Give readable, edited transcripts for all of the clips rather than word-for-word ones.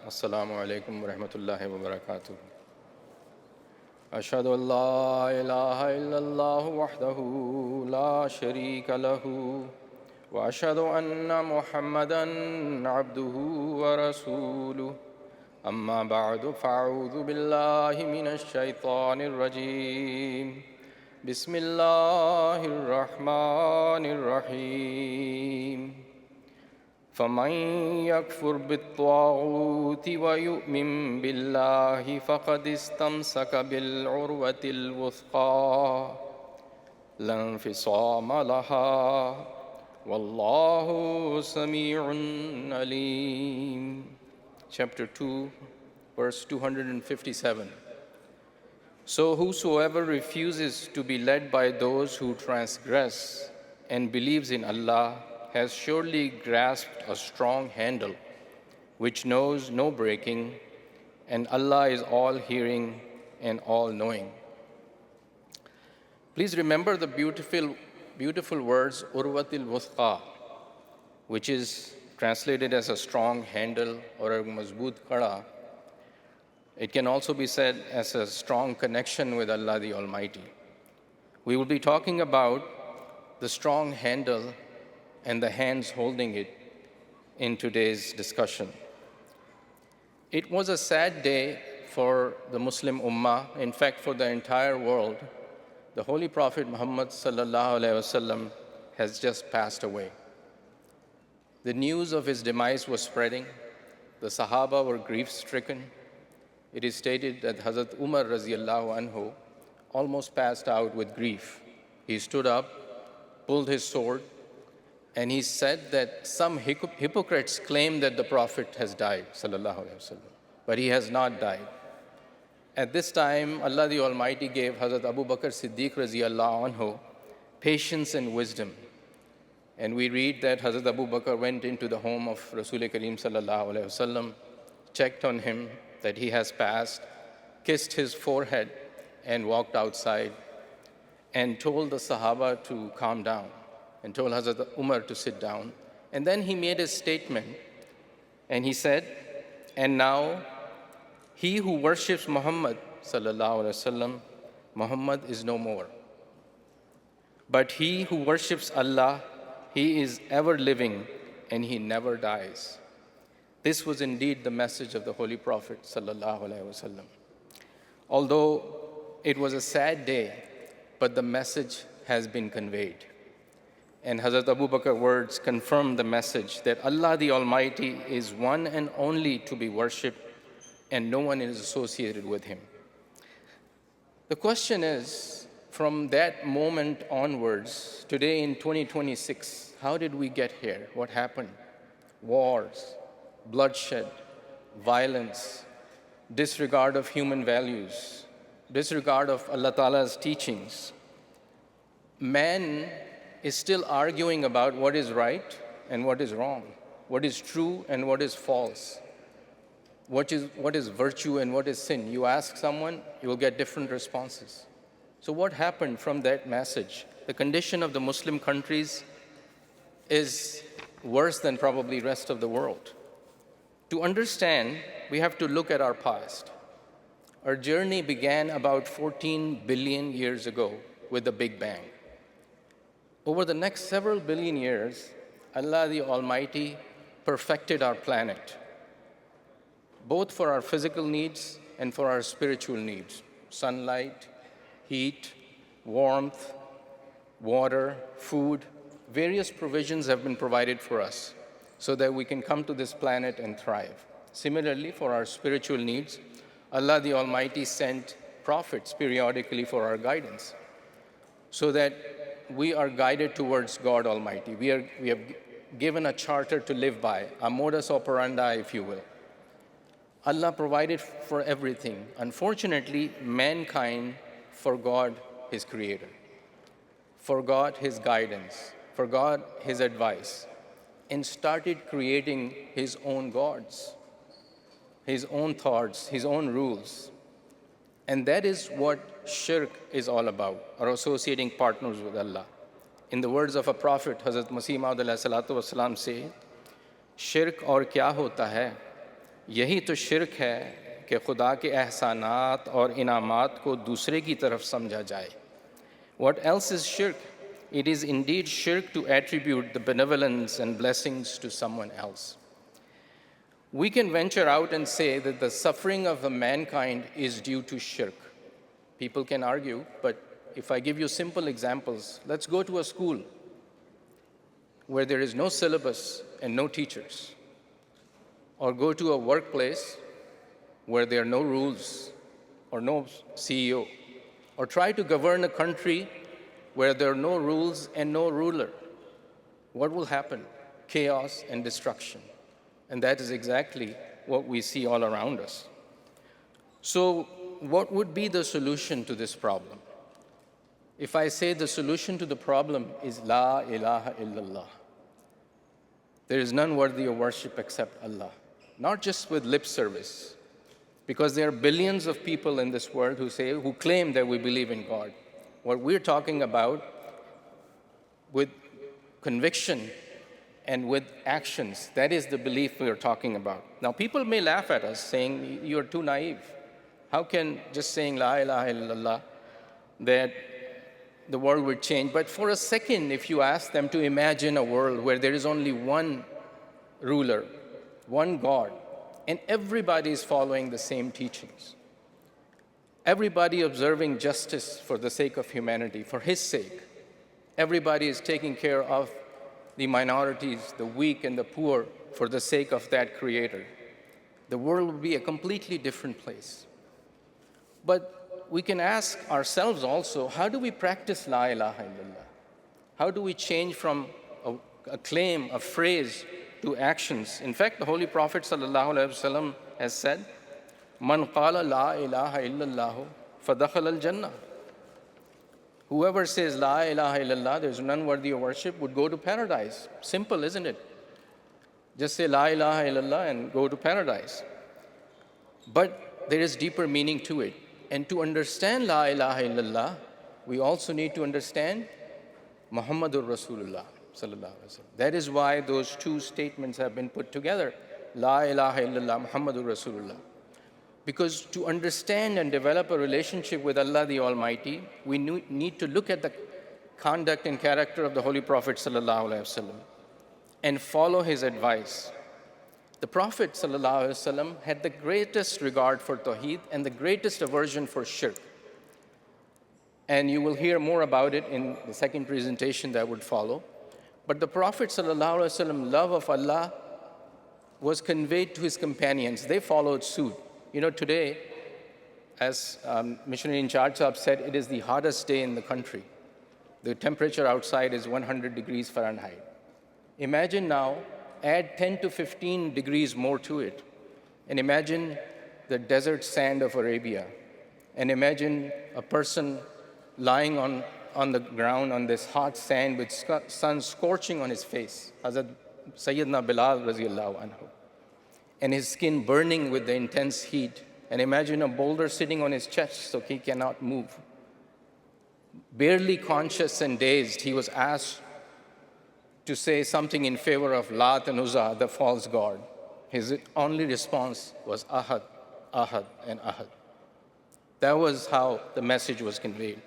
Assalamu alaikum wa rahmatullahi wa barakatuh. Ashhadu an la ilaha illallah wahdahu la sharika lahu wa ashhadu anna Muhammadan abduhu wa rasuluh. Amma ba'du fa'udhu billahi minash shaitanir rajim. Bismillahir rahmanir rahim. فمن يكفر بالطاغوت ويؤمن بالله فقد استمسك بالعروة الوثقى لا انفصام لها والله سميع عليم. Chapter 2, verse 257. So whosoever refuses to be led by those who transgress and believes in Allah has surely grasped a strong handle which knows no breaking, and Allah is all-hearing and all-knowing. Please remember the beautiful words Urwatil Wuthqa, which is translated as a strong handle or a mazboot qada. It can also be said as a strong connection with Allah the Almighty. We will be talking about the strong handle and the hands holding it in today's discussion. It was a sad day for the Muslim Ummah, in fact for the entire world. The Holy Prophet Muhammad sallallahu alaihi wasallam has just passed away. The news of his demise was spreading. The Sahaba were grief-stricken. It is stated that Hazrat Umar raziyallahu anhu almost passed out with grief. He stood up, pulled his sword, and he said that some hypocrites claim that the Prophet has died, sallallahu alaihi wasallam, but he has not died. At this time, Allah the Almighty gave Hazrat Abu Bakr Siddiq raziyallahu anhu patience and wisdom. And we read that Hazrat Abu Bakr went into the home of Rasul Kareem sallallahu alaihi wasallam, checked on him that he has passed, kissed his forehead, and walked outside, and told the Sahaba to calm down, and told Hazrat Umar to sit down. And then he made a statement, and he said, and now he who worships Muhammad sallallahu alaihi wasallam, Muhammad is no more. But he who worships Allah, he is ever living and he never dies. This was indeed the message of the Holy Prophet sallallahu alaihi wasallam. Although it was a sad day, but the message has been conveyed. And Hazrat Abu Bakr's words confirm the message that Allah the Almighty is one and only to be worshipped, and no one is associated with him. The question is, from that moment onwards, today in 2026, how did we get here? What happened? Wars, bloodshed, violence, disregard of human values, disregard of Allah Ta'ala's teachings. Man is still arguing about what is right and what is wrong, what is true and what is false, what is virtue and what is sin. You ask someone, you will get different responses. So what happened from that message? The condition of the Muslim countries is worse than probably rest of the world. To understand, we have to look at our past. Our journey began about 14 billion years ago with the Big Bang. Over the next several billion years, Allah the Almighty perfected our planet, both for our physical needs and for our spiritual needs. Sunlight, heat, warmth, water, food, various provisions have been provided for us so that we can come to this planet and thrive. Similarly, for our spiritual needs, Allah the Almighty sent prophets periodically for our guidance so that we are guided towards God Almighty. We have given a charter to live by, a modus operandi, if you will. Allah provided for everything. Unfortunately, mankind forgot his creator, forgot his guidance, forgot his advice, and started creating his own gods, his own thoughts, his own rules. And that is what shirk is all about, or associating partners with Allah. In the words of a prophet, Hazrat Masih Maud alayhi salatu wasalam say, shirk aur kya hota hai, यही तो शिर्क है कि खुदा के एहसानात और इनामात को दूसरे की तरफ समझा जाए. What else is shirk? It is indeed shirk to attribute the benevolence and blessings to someone else. We can venture out and say that the suffering of the mankind is due to shirk. People can argue, but if I give you simple examples, let's go to a school where there is no syllabus and no teachers, or go to a workplace where there are no rules or no CEO, or try to govern a country where there are no rules and no ruler. What will happen? Chaos and destruction. And that is exactly what we see all around us. So, what would be the solution to this problem? If I say the solution to the problem is La ilaha illallah, there is none worthy of worship except Allah. Not just with lip service, because there are billions of people in this world who claim that we believe in God. What we're talking about with conviction and with actions, that is the belief we are talking about. Now, people may laugh at us saying, you're too naive. How can just saying La ilaha illallah that the world would change? But for a second, if you ask them to imagine a world where there is only one ruler, one God, and everybody is following the same teachings, everybody observing justice for the sake of humanity, for His sake, everybody is taking care of the minorities, the weak and the poor for the sake of that Creator, the world would be a completely different place. But we can ask ourselves also, how do we practice La ilaha illallah? How do we change from a claim, a phrase, to actions? In fact, the Holy Prophet ﷺ has said, Man qala la ilaha illallah fadakhala al-jannah. Whoever says La ilaha illallah, there is none worthy of worship, would go to paradise. Simple, isn't it? Just say La ilaha illallah and go to paradise. But there is deeper meaning to it. And to understand La ilaha illallah, we also need to understand Muhammadur Rasulullah sallallahu alaihi wasallam. That is why those two statements have been put together, La ilaha illallah, Muhammadur Rasulullah. Because to understand and develop a relationship with Allah the Almighty, we need to look at the conduct and character of the Holy Prophet sallallahu alaihi wasallam and follow his advice. The Prophet ﷺ had the greatest regard for Tawheed and the greatest aversion for shirk. And you will hear more about it in the second presentation that would follow. But the Prophet ﷺ love of Allah was conveyed to his companions. They followed suit. You know, today, as missionary in charge said, it is the hottest day in the country. The temperature outside is 100 degrees Fahrenheit. Imagine now, add 10 to 15 degrees more to it. And imagine the desert sand of Arabia. And imagine a person lying on the ground on this hot sand with sun scorching on his face. Hazrat Sayyidina Bilal radiallahu anhu. And his skin burning with the intense heat. And imagine a boulder sitting on his chest so he cannot move. Barely conscious and dazed, he was asked to say something in favor of Lat and Uzza, the false god. His only response was Ahad, Ahad, and Ahad. That was how the message was conveyed.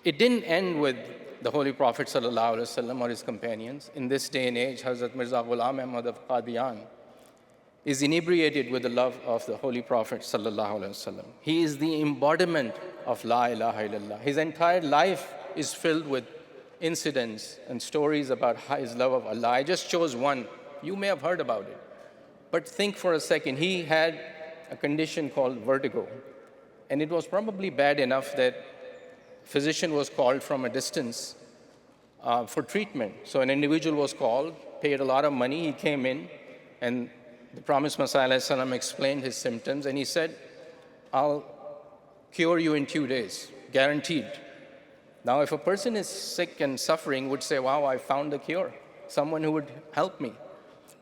It didn't end with the Holy Prophet ﷺ or his companions. In this day and age, Hazrat Mirza Ghulam Ahmad of Qadian is inebriated with the love of the Holy Prophet ﷺ. He is the embodiment of La ilaha illallah. His entire life is filled with incidents and stories about his love of Allah. I just chose one. You may have heard about it. But think for a second. He had a condition called vertigo. And it was probably bad enough that a physician was called from a distance for treatment. So an individual was called, paid a lot of money. He came in, and the promised Messiah ﷺ explained his symptoms. And he said, I'll cure you in 2 days, guaranteed. Now, if a person is sick and suffering, would say, wow, I found the cure, someone who would help me.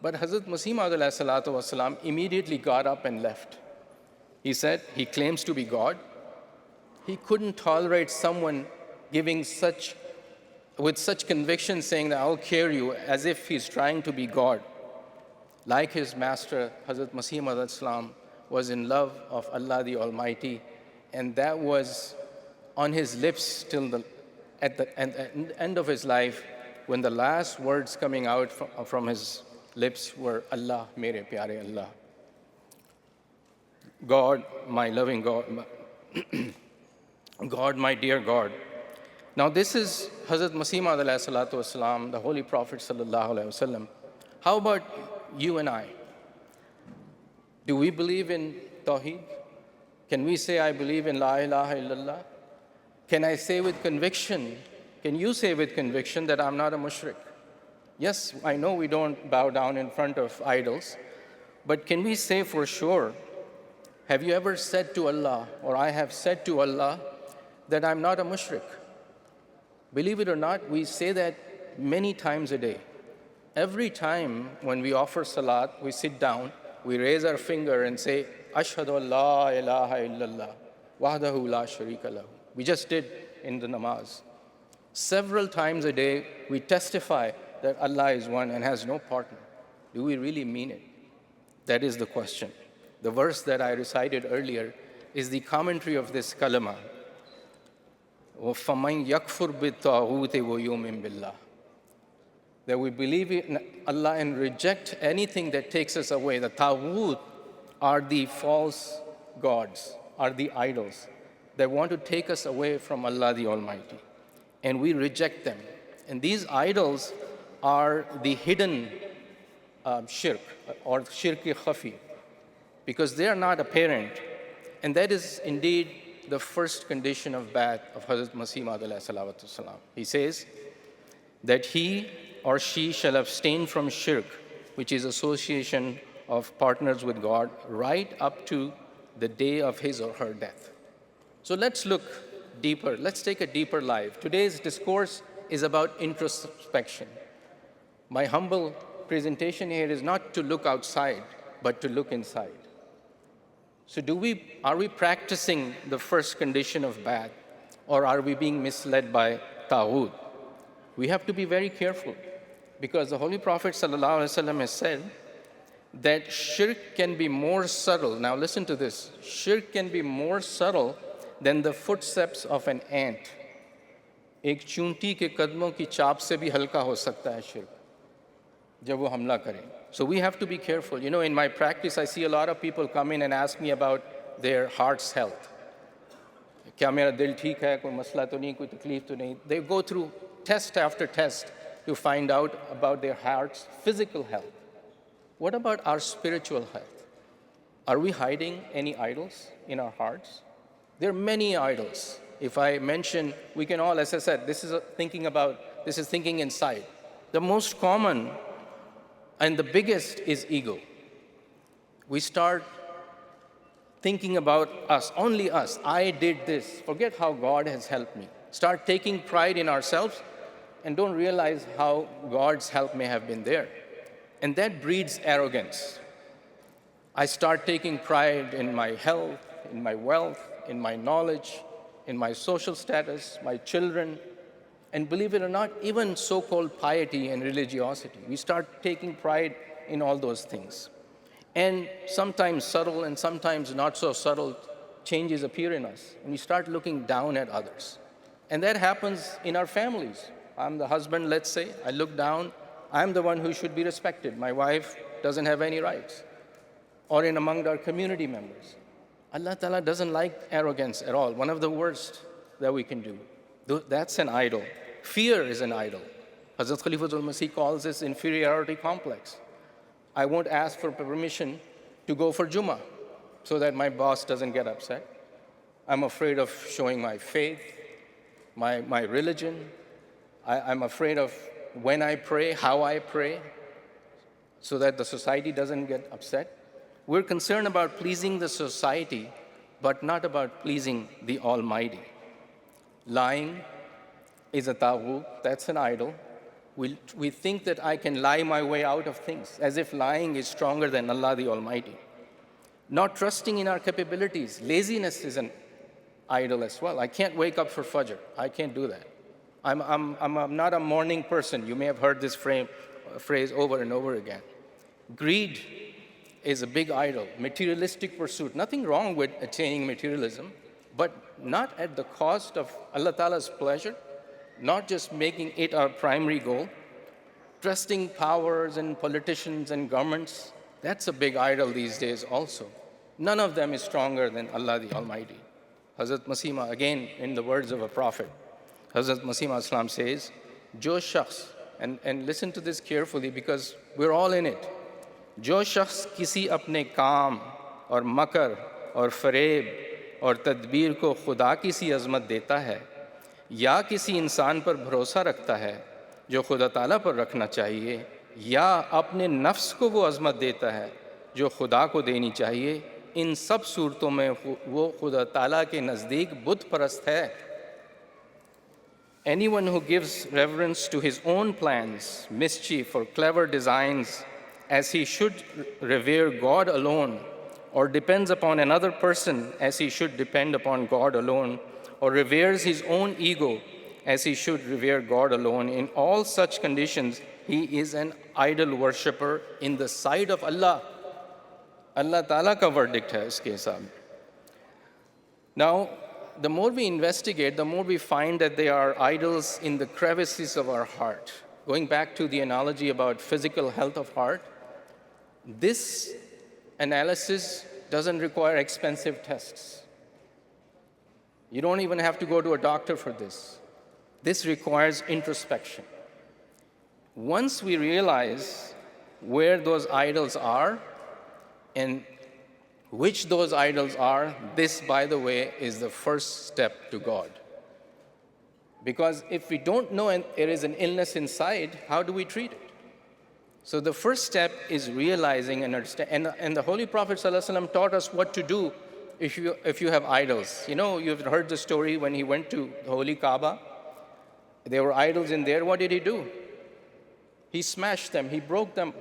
But Hazrat Masih Maud ﷺ immediately got up and left. He said, he claims to be God. He couldn't tolerate someone giving with such conviction saying that I'll cure you, as if he's trying to be God. like his master, Hazrat Masih Maud Islam, was in love of Allah the Almighty, and that was on his lips till at the end of his life, when the last words coming out from his lips were, Allah, mere pyare Allah. God, my loving God, God, my dear God. Now this is Hazrat Masih Maud alayhi salatu wasalam, the Holy Prophet sallallahu alayhi wasallam. How about you and I? Do we believe in Tawheed? Can we say, I believe in La ilaha illallah? Can I say with conviction, can you say with conviction that I'm not a mushrik? Yes, I know we don't bow down in front of idols, but can we say for sure, have you ever said to Allah, or I have said to Allah, that I'm not a mushrik? Believe it or not, we say that many times a day. Every time when we offer salat, we sit down, we raise our finger and say, Ashhadu an la ilaha illallah, wahdahu la sharika lahu. We just did in the namaz. Several times a day, we testify that Allah is one and has no partner. Do we really mean it? That is the question. The verse that I recited earlier is the commentary of this kalama. وَفَمَنْ يَكْفُرْ بِالطَّاغُوتِ وَيُؤْمِنْ بِاللَّهِ. That we believe in Allah and reject anything that takes us away. The taghut are the false gods, are the idols that want to take us away from Allah the Almighty. And we reject them. And these idols are the hidden shirk, or shirk-i khafi, because they are not apparent. And that is indeed the first condition of Bai'at of Hazrat Masih Maud alayhi salatu wasalam. He says that he or she shall abstain from shirk, which is association of partners with God, right up to the day of his or her death. So let's look deeper. Let's take a deeper life. Today's discourse is about introspection. My humble presentation here is not to look outside, but to look inside. So are we practicing the first condition of Bai'at, or are we being misled by Taghut? We have to be very careful, because the Holy Prophet ﷺ has said that shirk can be more subtle. Now listen to this. Shirk can be more subtle than the footsteps of an ant. एक चूंटी के कदमों की चाप से भी हल्का हो सकता है शिर्क जब वो हमला करे. So we have to be careful. You know, in my practice, I see a lot of people come in and ask me about their heart's health. क्या मेरा दिल ठीक है, कोई मसला तो नहीं, कोई तकलीफ तो नहीं. They go through test after test to find out about their heart's physical health. What about our spiritual health? Are we hiding any idols in our hearts? There are many idols. If I mention, we can all, as I said, this is thinking inside. The most common and the biggest is ego. We start thinking about us, only us. I did this. Forget how God has helped me. Start taking pride in ourselves and don't realize how God's help may have been there. And that breeds arrogance. I start taking pride in my health, in my wealth, in my knowledge, in my social status, my children, and believe it or not, even so-called piety and religiosity. We start taking pride in all those things. And sometimes subtle and sometimes not so subtle changes appear in us, and we start looking down at others. And that happens in our families. I'm the husband, let's say. I look down. I'm the one who should be respected. My wife doesn't have any rights. Or in among our community members. Allah Ta'ala doesn't like arrogance at all. One of the worst that we can do. That's an idol. Fear is an idol. Hazrat Khalifatul Masih calls this inferiority complex. I won't ask for permission to go for Jummah so that my boss doesn't get upset. I'm afraid of showing my faith, my religion. I'm afraid of when I pray, how I pray, so that the society doesn't get upset. We're concerned about pleasing the society, but not about pleasing the Almighty. Lying is a taghut, that's an idol. We think that I can lie my way out of things, as if lying is stronger than Allah the Almighty. Not trusting in our capabilities. Laziness is an idol as well. I can't wake up for Fajr. I can't do that. I'm not a morning person. You may have heard this phrase over and over again. Greed is a big idol, materialistic pursuit. Nothing wrong with attaining materialism, but not at the cost of Allah Ta'ala's pleasure, not just making it our primary goal. Trusting powers and politicians and governments, that's a big idol these days also. None of them is stronger than Allah the Almighty. Hazrat Masih, again in the words of a prophet, Hazrat Masih Islam says, Jo shakhs, and listen to this carefully because we're all in it. जो शख्स किसी अपने काम और मकर और फरेब और तदबीर को खुदा की सी अज़मत देता है या किसी इंसान पर भरोसा रखता है जो खुदा ताला पर रखना चाहिए या अपने नफ्स को वो अज़मत देता है जो खुदा को देनी चाहिए, इन सब सूरतों में वो खुदा ताला के नज़दीक बुत परस्त है. Anyone who gives reverence to his own plans, mischief or clever designs as he should revere God alone, or depends upon another person as he should depend upon God alone, or reveres his own ego as he should revere God alone, in all such conditions, he is an idol worshipper in the sight of Allah. Allah Ta'ala ka verdict hai iske hisab. Now, the more we investigate, the more we find that they are idols in the crevices of our heart. Going back to the analogy about physical health of heart, this analysis doesn't require expensive tests. You don't even have to go to a doctor for this. This requires introspection. Once we realize where those idols are and which those idols are, this, by the way, is the first step to God. Because if we don't know there is an illness inside, how do we treat it? So the first step is realizing and understanding. And the Holy Prophet ﷺ taught us what to do if you have idols. You know, you've heard the story when he went to the Holy Kaaba. There were idols in there. What did he do? He smashed them. He broke them.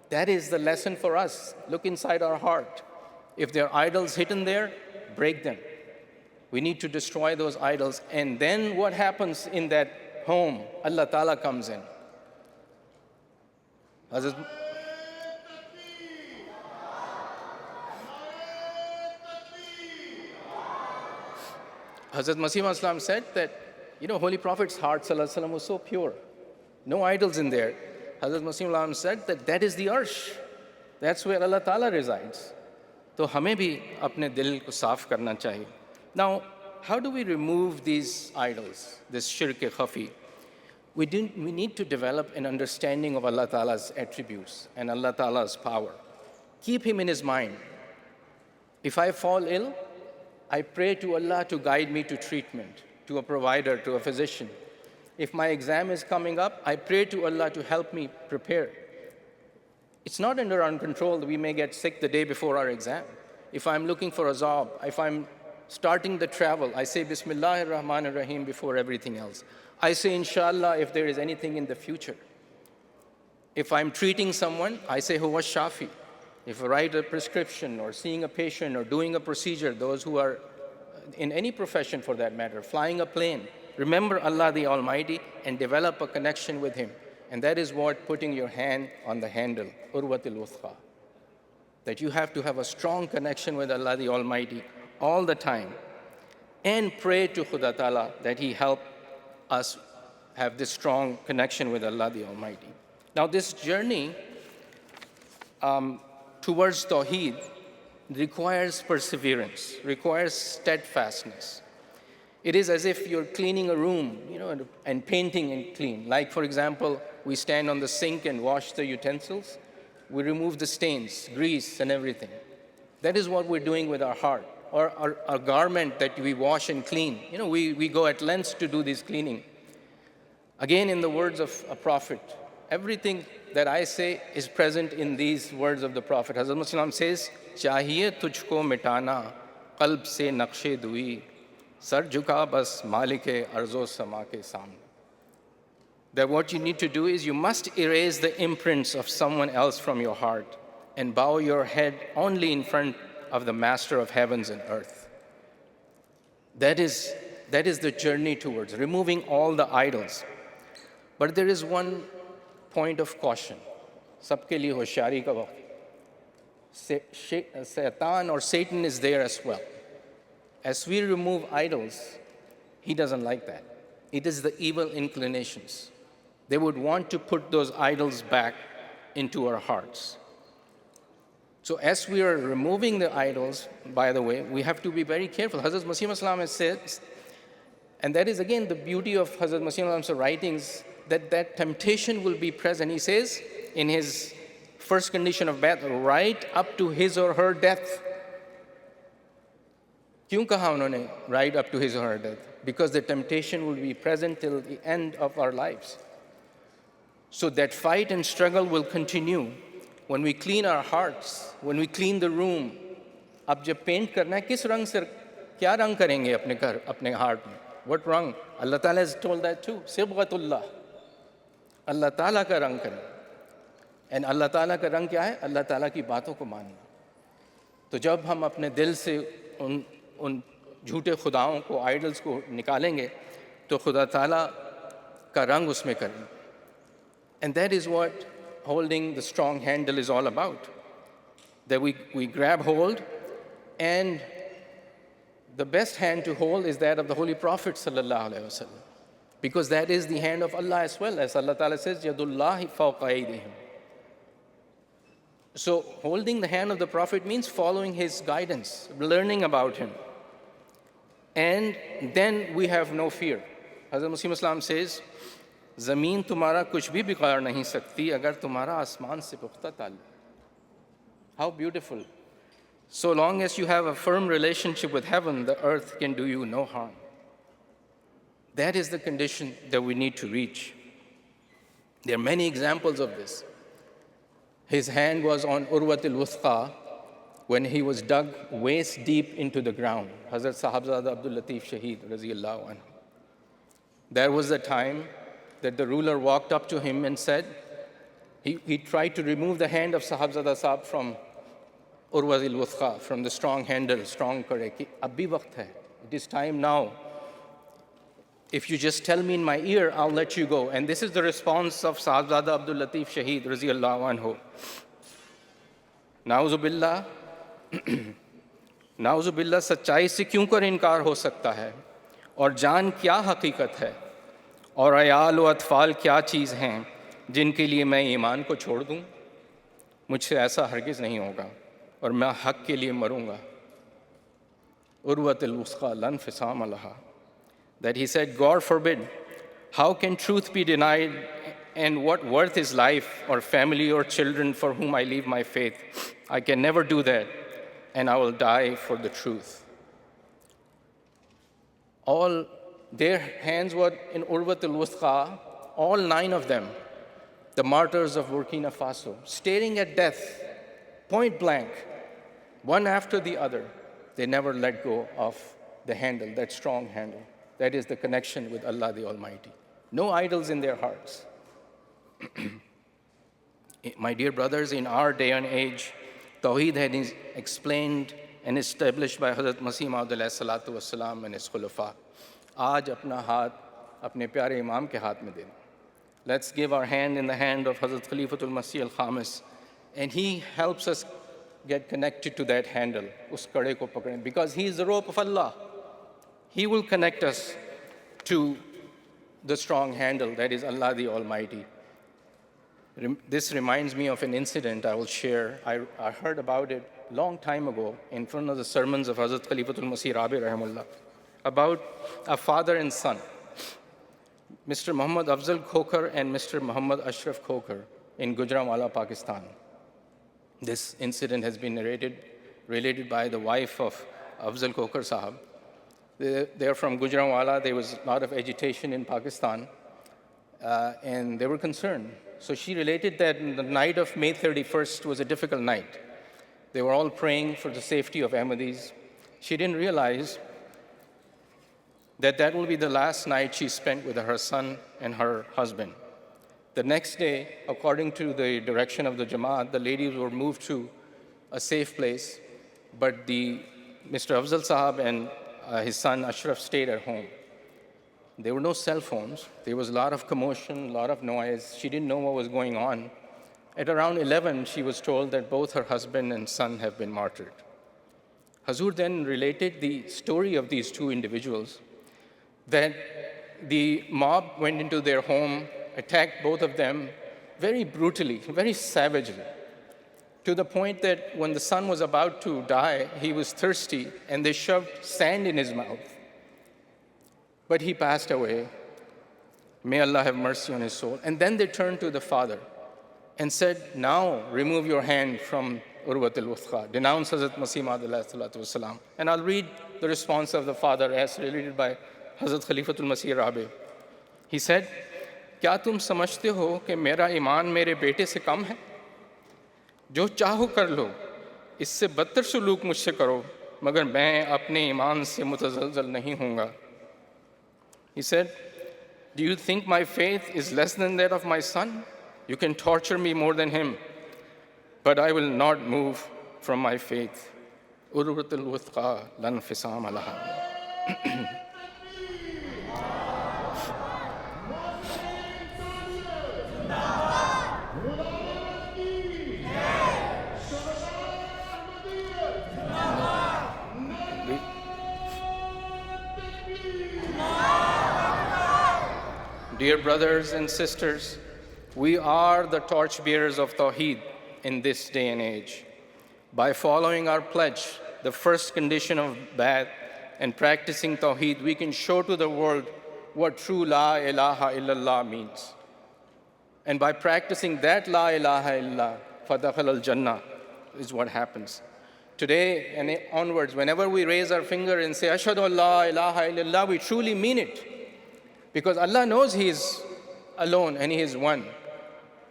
That is the lesson for us. Look inside our heart. If there are idols hidden there, break them. We need to destroy those idols. And then what happens in that home? Allah Ta'ala comes in. Hazrat Masih Islam said that, Holy Prophet's heart ﷺ was so pure. No idols in there. Hazrat Masih Islam said that is the arsh. That's where Allah Ta'ala resides. तो हमें भी अपने दिल को साफ करना चाहिए. Now, how do we remove these idols, this shirk khafi? We need to develop an understanding of Allah Ta'ala's attributes and Allah Ta'ala's power. Keep Him in His mind. If I fall ill, I pray to Allah to guide me to treatment, to a provider, to a physician. If my exam is coming up, I pray to Allah to help me prepare. It's not under our control that we may get sick the day before our exam. If I'm looking for a job, if I'm starting the travel, I say Bismillahir Rahmanir Rahim before everything else. I say Inshallah if there is anything in the future. If I'm treating someone, I say Huwa Shafi. If I write a prescription or seeing a patient or doing a procedure, those who are in any profession for that matter, flying a plane, remember Allah the Almighty and develop a connection with Him. And that is what putting your hand on the handle, Urwatil Wuthqa. That you have to have a strong connection with Allah the Almighty all the time. And pray to Khuda Ta'ala that He help us have this strong connection with Allah the Almighty. Now this journey towards Tawheed requires perseverance, requires steadfastness. It is as if you're cleaning a room, and painting and clean. Like, for example, we stand on the sink and wash the utensils. We remove the stains, grease, and everything. That is what we're doing with our heart. Or our garment that we wash and clean. We go at lengths to do this cleaning. Again, in the words of a prophet, everything that I say is present in these words of the Prophet. Hazrat Muslim says, "Chahiye tujhko mitana, qalb se naqshe dui, sar jhuka bas malike arzo sama ke samne." That what you need to do is you must erase the imprints of someone else from your heart and bow your head only in front of the Master of heavens and earth. That is the journey towards removing all the idols. But there is one point of caution. सबके लिए होशियारी का वक्त. Satan or Satan is there as well. As we remove idols, he doesn't like that. It is the evil inclinations. They would want to put those idols back into our hearts. So as we are removing the idols, by the way, we have to be very careful. Hazrat Masih Islam has said, and that is again the beauty of Hazrat Masih Islam's writings, that temptation will be present. He says in his first condition of Bai'at, right up to his or her death. क्यों कहा उन्होंने right up to his or her death? Because the temptation will be present till the end of our lives. So that fight and struggle will continue. When we clean our hearts, when we clean the room, अब जब paint करना है किस रंग से क्या रंग करेंगे अपने घर अपने heart में? What रंग? Allah Ta'ala has told that too. Sibgatullah. Allah Ta'ala का रंग करें. And Allah Ta'ala का रंग क्या है? Allah Ta'ala की बातों को मानना. तो जब हम अपने दिल से उन झूठे खुदाओं को, आइडल्स को निकालेंगे, तो खुदा ताला का रंग उसमें करें. And that is what holding the strong handle is all about. That we grab hold, and the best hand to hold is that of the Holy Prophet sallallahu alaihi wasallam, because that is the hand of Allah as well, as Allah Ta'ala says, Yadullahi fawqa aydihim. So holding the hand of the Prophet means following his guidance, learning about him. And then we have no fear. Hazrat Masih Islam says, ज़मीन तुम्हारा कुछ भी बिगाड़ नहीं सकती अगर तुम्हारा आसमान से पुख्ता ताल्लुक़. How beautiful. So long as you have a firm relationship with heaven, the earth can do you no harm. That is the condition that we need to reach. There are many examples of this. His hand was on Urwatul Wuthqa when he was dug waist deep into the ground. Hazrat Sahibzada Abdul Latif Shaheed, raziyallahu anhu. There was a time that the ruler walked up to him and said, he tried to remove the hand of Sahibzada Sahib from Urwatul Wuthqa, from the strong handle, strong kare, ki abhi waqt hai. It is time now. If you just tell me in my ear, I'll let you go. And this is the response of Sahibzada Abdul Latif Shaheed, raziyallahu anhu. Nauzubillah, नाउज़ुबिल्लाह सच्चाई से क्यों कर इनकार हो सकता है, और जान क्या हकीकत है, और अयाल व अतफ़ाल क्या चीज़ हैं जिनके लिए मैं ईमान को छोड़ दूँ. मुझसे ऐसा हरगिज़ नहीं होगा और मैं हक़ के लिए मरूँगा. उर्वतुल वुस्क़ा लन फ़िसाम लहा. That he said, God forbid, how can truth be denied, and what worth is life or family or children for whom I leave my faith? I can never do that, and I will die for the truth. All their hands were in Urwatul Wuthqa, all 9 of them, the martyrs of Burkina Faso, staring at death, point blank, one after the other. They never let go of the handle, that strong handle. That is the connection with Allah the Almighty. No idols in their hearts. My dear brothers, in our day and age, Tawheed had is explained and established by Hazrat Masih Maud alayhi salatu wassalam and his khulafa. Aaj apna haath apne pyare imam ke haath mein dein. Let's give our hand in the hand of Hazrat Khalifatul Masih al-Khamis, and he helps us get connected to that handle, us kade ko pakden, because he is the rope of Allah. He will connect us to the strong handle, that is Allah the Almighty. This reminds me of an incident I will share. I heard about it a long time ago in front of the sermons of Hazrat Khalifatul Masih Rabi Rahimullah, about a father and son, Mr. Muhammad Afzal Khokhar and Mr. Muhammad Ashraf Khokhar in Gujranwala, Pakistan. This incident has been related by the wife of Afzal Khokhar Sahab. They're from Gujranwala. There was a lot of agitation in Pakistan, and they were concerned. So she related that the night of May 31st was a difficult night. They were all praying for the safety of Ahmadis. She didn't realize that that will be the last night she spent with her son and her husband. The next day, according to the direction of the Jamaat, the ladies were moved to a safe place, but Mr. Afzal Sahab and his son Ashraf stayed at home. There were no cell phones. There was a lot of commotion, a lot of noise. She didn't know what was going on. At around 11, she was told that both her husband and son have been martyred. Hazur then related the story of these two individuals, that the mob went into their home, attacked both of them very brutally, very savagely, to the point that when the son was about to die, he was thirsty, and they shoved sand in his mouth. But he passed away. May Allah have mercy on his soul. And then they turned to the father and said, now remove your hand from Urwat al-Wuthqa, denounce Hazrat Masih Maud alayhi salatu wasalam. And I'll read the response of the father as related by Hazrat Khalifatul Masih Rabi. He said, क्या तुम समझते हो कि मेरा ईमान मेरे बेटे से कम है? जो चाहो कर लो, इससे बदतर सलूक मुझसे करो, मगर मैं अपने ईमान से मुतज़लज़ल नहीं होऊंगा. He said, do you think my faith is less than that of my son? You can torture me more than him, but I will not move from my faith. Urwatul Wuthqa lan fisam alaha. Dear brothers and sisters, we are the torchbearers of Tawheed in this day and age. By following our pledge, the first condition of Bai'at, and practicing Tawheed, we can show to the world what true La ilaha illallah means. And by practicing that La ilaha illallah, Fadakhal al-Jannah is what happens. Today and onwards, whenever we raise our finger and say, Ashhadu an la ilaha illallah, we truly mean it. Because Allah knows He is alone and He is one.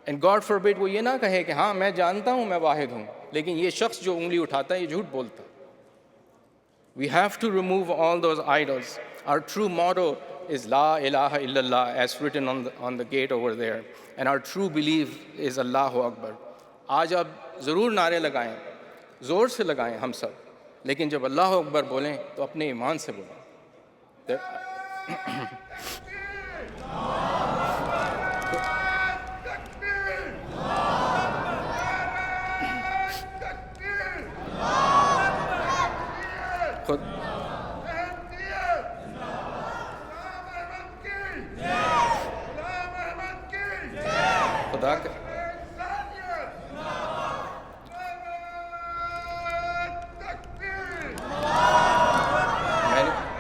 And God forbid वो ये ना कहे कि हाँ मैं जानता हूँ मैं वाहिद हूँ, लेकिन ये शख्स जो उंगली उठाता है ये झूठ बोलता. We have to remove all those idols. Our true motto is La ilaha illallah, as written on the gate over there. And our true belief is Allahu Akbar. आज आप ज़रूर नारे लगाएं, ज़ोर से लगाएं हम सब, लेकिन जब अल्लाह अकबर बोलें तो अपने ईमान से बोलें.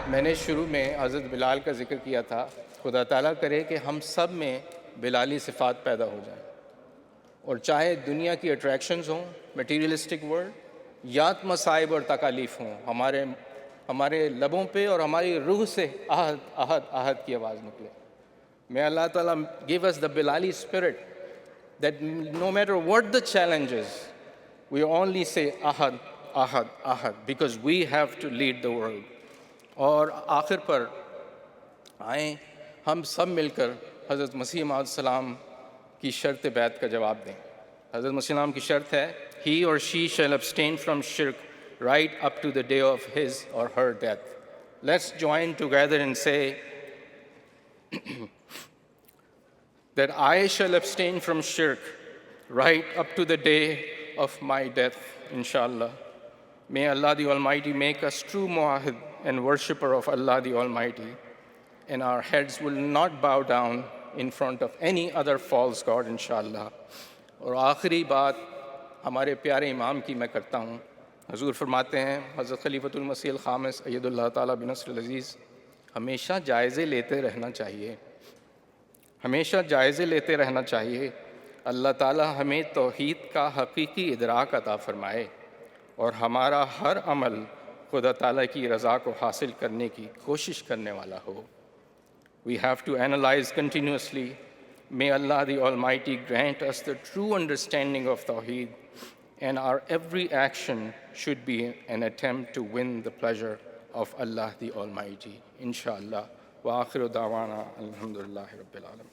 मैंने शुरू में हज़रत बिलाल का जिक्र किया था. खुदा ताला करे कि हम सब में बिलाली सिफ़ात पैदा हो जाए, और चाहे दुनिया की अट्रैक्शंस हों, मटीरियलिस्टिक वर्ल्ड, या मसाइब और तकालीफ हों, हमारे लबों पे और हमारी रूह से आहद आहद आहद की आवाज़ निकले. May Allah Ta'ala give us the Bilali spirit, that no matter what the challenges, we only say ahad, ahad, ahad, because we have to lead the world. और आखिर पर आए हम सब मिलकर हज़रत मसीह मौद सलाम की शर्त बैत का जवाब दें. हज़रत मसीह सलाम की शर्त है, he or she shall abstain from shirk right up to the day of his or her death. Let's join together and say that I shall abstain from shirk right up to the day of my death, inshallah. May Allah the Almighty make us true mu'ahid and worshipper of Allah the Almighty, and our heads will not bow down in front of any other false god, inshallah. और आखिरी बात हमारे प्यारे इमाम की मैं करता हूँ. हजूर फरमाते हैं, हज़रत खलीफतुल मसीह ख़ामिस अय्यदुल्लाह ताला बिनस्र अज़ीज़, हमेशा जायज़े लेते रहना चाहिए, हमेशा जायज़े लेते रहना चाहिए. अल्लाह ताला हमें तौहीद का हकीकी इदराक अता फ़रमाए और हमारा हर अमल खुदा ताला की रज़ा को हासिल करने की कोशिश करने वाला हो. We have to analyze continuously. May Allah the Almighty grant us the true understanding of Tawheed, and our every action should be an attempt to win the pleasure of Allah the Almighty. Inshallah. Wa akhiru da'wana alhamdulillahi rabbil alamin.